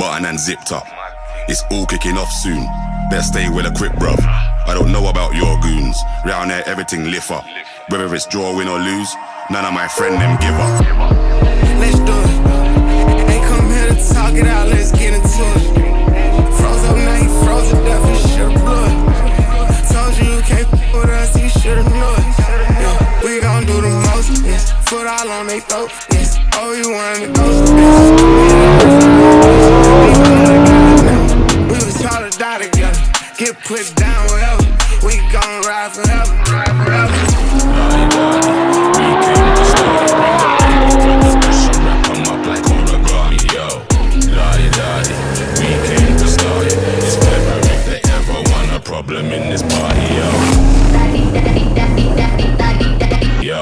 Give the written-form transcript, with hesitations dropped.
button and zipped up. It's all kicking off soon. Better stay well equipped, bruv. I don't know about your goons. Round there, everything lift up. Whether it's draw, win or lose, none of my friend them give up. Let's do it. Ain't come here to talk it out, let's get into it. Froze up now, he froze to death, he should've blew it. Told you you can't f*** with us, you should've knew it. Yeah, we gon' do the most, yes. Foot all on they throat, yes. Oh, you wanted to go, yes. We was taught to die together. Get put down wherever. We gon' ride forever, ride forever. We came to start it. Bring the pressure, wrap 'em up like origami, yo. La-di-da-di, we came to start it. It's clever if they ever want a problem in this party, yo. Yo.